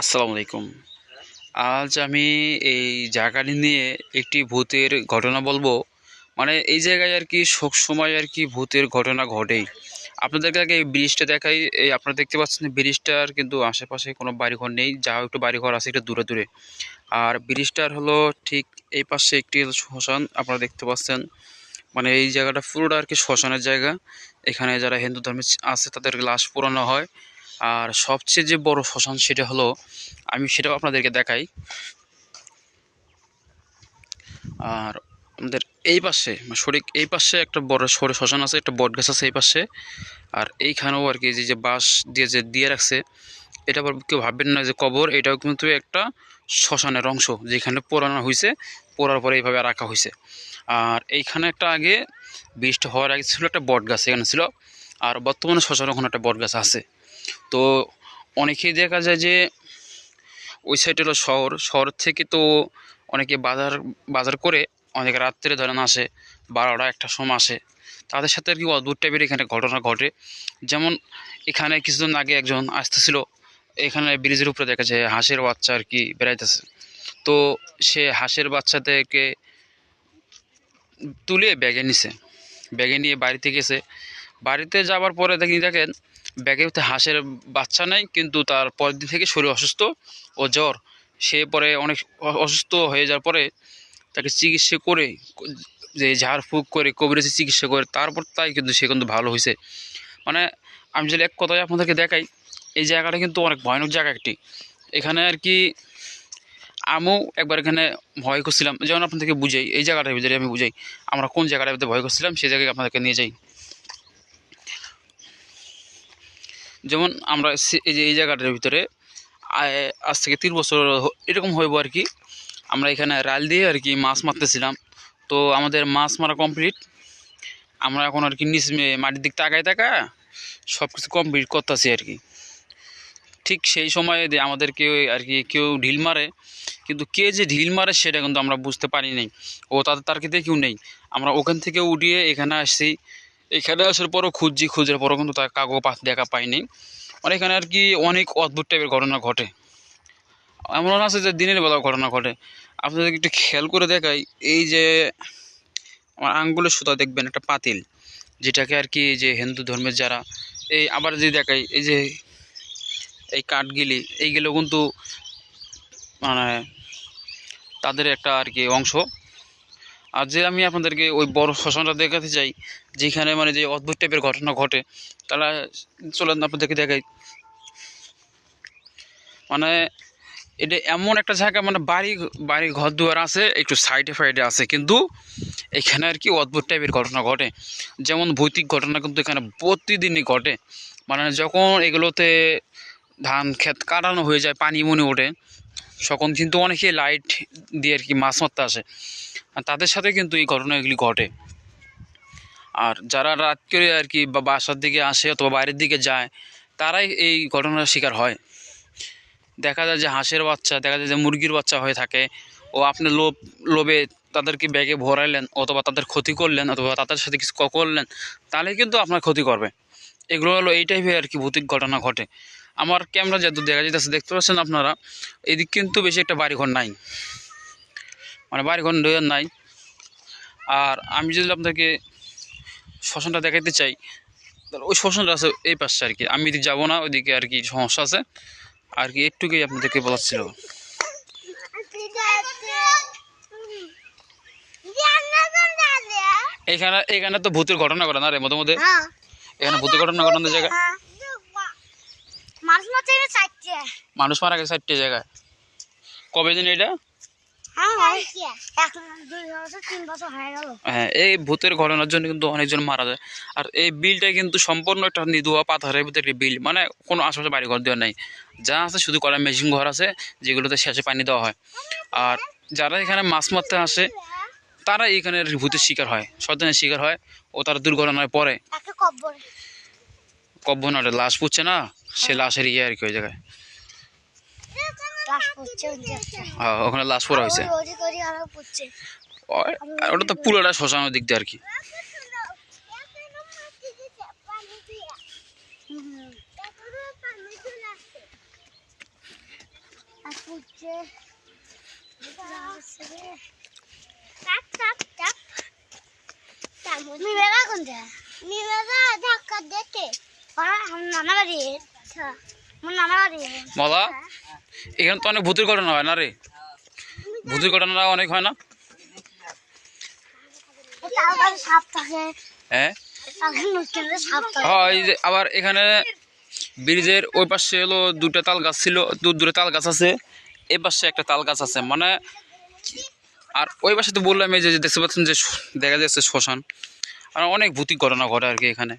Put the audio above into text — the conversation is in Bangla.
আসসালামু আলাইকুম। আজ আমি এই জায়গাটি নিয়ে একটি ভূতের ঘটনা বলবো। মানে এই জায়গায় আর কি সবসময় আর কি ভূতের ঘটনা ঘটেই। আপনাদেরকে আগে এই ব্রিজটা দেখাই। এই আপনারা দেখতে পাচ্ছেন ব্রিজটার কিন্তু আশেপাশে কোনো বাড়িঘর নেই, যা একটু বাড়িঘর আছে একটু দূরে দূরে। আর ব্রিজটার হলো ঠিক এই পাশে একটি শ্মশান আপনারা দেখতে পাচ্ছেন। মানে এই জায়গাটা পুরোটা আর কি শ্মশানের জায়গা। এখানে যারা হিন্দু ধর্মে আছে তাদের লাশ পোড়ানো হয়। আর সবচেয়ে যে বড় শ্মশান সেটা হলো, আমি সেটাও আপনাদেরকে দেখাই। আর আমাদের এই পাশে সঠিক এই পাশে একটা বড় সরে শ্মশান আছে, একটা বট গাছ আছে এই পাশে। আর এইখানেও আর কি যে বাঁশ দিয়ে যে দিয়ে রাখছে, এটা আবার কেউ ভাববেন না যে কবর, এটাও কিন্তু একটা শ্মশানের অংশ যেখানে পোড়ানো হয়েছে, পোড়ার পরে এইভাবে রাখা হয়েছে। আর এইখানে একটা আগে বৃষ্টি হওয়ার আগে ছিল একটা বট গাছ এখানে ছিল। আর বর্তমানে শ্মশানে ওখানে একটা বট গাছ আছে। তো অনেকেই দেখা যায় যে ওই সাইড হলো শহর, শহর থেকে তো অনেকে বাজার বাজার করে অনেকে রাত্রে ধরেন আসে, 12টা 1টার সময় আসে। তাদের সাথে আর কি অদ্ভুত টাইপের এখানে ঘটনা ঘটে। যেমন এখানে কিছুদিন আগে একজন আসতেছিল, এখানে ব্রিজের উপরে দেখা যায় হাঁসের বাচ্চা আর কি বেড়াইতেছে। তো সে হাঁসের বাচ্চাদেরকে তুলে ব্যাগে নিছে, ব্যাগে নিয়ে বাড়িতে গেছে। বাড়িতে যাওয়ার পরে দেখেন ব্যাগে হাঁসের বাচ্চা নাই, কিন্তু তার পরের দিন থেকে শরীর অসুস্থ ও জ্বর। সে পরে অনেক অসুস্থ হয়ে যাওয়ার পরে তাকে চিকিৎসা করে, যে ঝাড়ফুঁক করে কবিরাজি চিকিৎসা করে তারপর তাই কিন্তু সে কিন্তু ভালো হয়েছে। মানে আমি যদি এক কথায় আপনাদেরকে দেখাই, এই জায়গাটা কিন্তু অনেক ভয়ানক জায়গা একটি। এখানে আর কি আমিও একবার এখানে ভয় করছিলাম। যেমন আপনাদেরকে বুঝাই, এই জায়গাটার ভিতরে আমি বুঝাই আমরা কোন জায়গাটার ভিতরে ভয় করছিলাম, সেই জায়গায় আপনাদেরকে নিয়ে যাই। যেমন আমরা এই যে এই জায়গাটার ভিতরে আজ থেকে 3 বছর এরকম হইব আর কি। আমরা এখানে রাল দিয়ে আর কি মাছ মারতেছিলাম। তো আমাদের মাছ মারা কমপ্লিট। আমরা এখন আর কি নিচ মাটির দিক তাকায় তাকায় সব কিছু কমপ্লিট করতেছি আর কি। ঠিক সেই সময়ে আমাদেরকে আর কি কেউ ঢিল মারে, কিন্তু কে যে ঢিল মারে সেটা কিন্তু আমরা বুঝতে পারি নাই। ও তাদের তার কিন্তু কেউ নেই। আমরা ওখান থেকে উঠিয়ে এখানে আসছি। এখানে আসার পরও খুঁজছি, খুঁজার পরও কিন্তু তার কাগজ দেখা পাইনি। মানে এখানে আর কি অনেক অদ্ভুত টাইপের ঘটনা ঘটে। এমন আছে যে দিনের বেলা ঘটনা ঘটে। আপনাদেরকে একটু খেয়াল করে দেখাই, এই যে আমার আঙ্গুলের সুতা দেখবেন একটা পাতিল, যেটাকে আর কি যে হিন্দু ধর্মের যারা, এই আবার যদি দেখাই এই যে এই কাঠগিলি, এইগুলো কিন্তু মানে তাদের একটা আর কি অংশ। আর যে আমি আপনাদেরকে ওই বড় শ্মশানটা দেখাতে চাই, যেখানে মানে যে অদ্ভুত টাইপের ঘটনা ঘটে, তারা চলেন আপনাদেরকে দেখাই। মানে এটা এমন একটা জায়গা, মানে বাড়ি বাড়ি ঘর দুয়ার আছে একটু সাইডে ফাইডে আছে, কিন্তু এখানে আর কি অদ্ভুত টাইপের ঘটনা ঘটে। যেমন ভৌতিক ঘটনা কিন্তু এখানে প্রতিদিনই ঘটে। মানে যখন এগুলোতে ধান ক্ষেত কাটানো হয়ে যায়, পানি মনে ওঠে, তখন কিন্তু অনেকে লাইট দিয়ে আর কি মাছ মারতে আসে। আর তাদের সাথে কিন্তু এই ঘটনাগুলি ঘটে। আর যারা রাত করে আর কি বা বাসার দিকে আসে অথবা বাইরের দিকে যায়, তারাই এই ঘটনার শিকার হয়। দেখা যায় যে হাঁসের বাচ্চা, দেখা যায় যে মুরগির বাচ্চা হয়ে থাকে। ও আপনি লোভে তাদেরকে ব্যাগে ভরাইলেন, অথবা তাদের ক্ষতি করলেন, অথবা তাদের সাথে কিছু করলেন, তাহলে কিন্তু আপনার ক্ষতি করবে। এগুলো হলো এই টাইপের আর কি ভৌতিক ঘটনা ঘটে। আমার ক্যামেরা যেহেতু দেখা যাইতেছে, দেখতে পাচ্ছেন আপনারা, এদিক কিন্তু বেশি একটা বাড়িঘর নাই, মানে বাড়িঘর নাই। আর আমি যদি আপনাকে শ্মশানটা দেখাইতে চাই, তাহলে ওই শ্মশানটা আছে এই পাশে আর কি। আমি এদিকে যাবো না, ওইদিকে আর কি সমস্যা আছে আর কি, একটুকুই আপনাদেরকে বলার ছিল। এখানে এখানে তো ভূতের ঘটনা ঘটে না রে মধ্যে মধ্যে, এখানে ভূতের ঘটনা ঘটানোর জায়গা। মানুষ মারা গেছে 4টে জায়গায়। কবে দিন এটা? হ্যাঁ, এই ভূতের ঘটনার জন্য কিন্তু অনেকজন মারা যায়। আর এই বিলটা কিন্তু সম্পূর্ণ একটা নিদুয়া পাথরের ভিতরে একটি বিল, মানে কোনো আশেপাশে বাড়ি ঘর দেওয়া নাই। যা আছে শুধু কলা মেশিন ঘর আছে, যেগুলোতে শেষে পানি দেওয়া হয়। আর যারা এখানে মাছ মারতে আসে, তারা এখানে ভূতের শিকার হয়, শয়তানের শিকার হয়, ও তারা দুর্ঘটনায় পড়ে। কব্বর না, লাশ পুড়ছে না, সে লাশের ইয়ে আর কি ওই জায়গায়। হ্যাঁ, ওখানে লাশ পড়া হয়েছে। ওটা তো পুরোটা শ্মশানের দিক দিয়ে আর কি। বলা এখানে তো অনেক ভূতের ঘটনা হয় না রে? ভূতের ঘটনা অনেক হয় না? হ্যাঁ, এই যে আবার এখানে ব্রিজের ওই পাশে হলো দুটো তাল গাছ ছিল, দুটো তাল গাছ আছে, এই পাশে একটা তাল গাছ আছে মানে। আর ওই পাশে তো বললাম এই যে দেখতে পাচ্ছেন যে দেখা যাচ্ছে শ্মশান। আর অনেক ভূতিক ঘটনা ঘটে আর কি এখানে।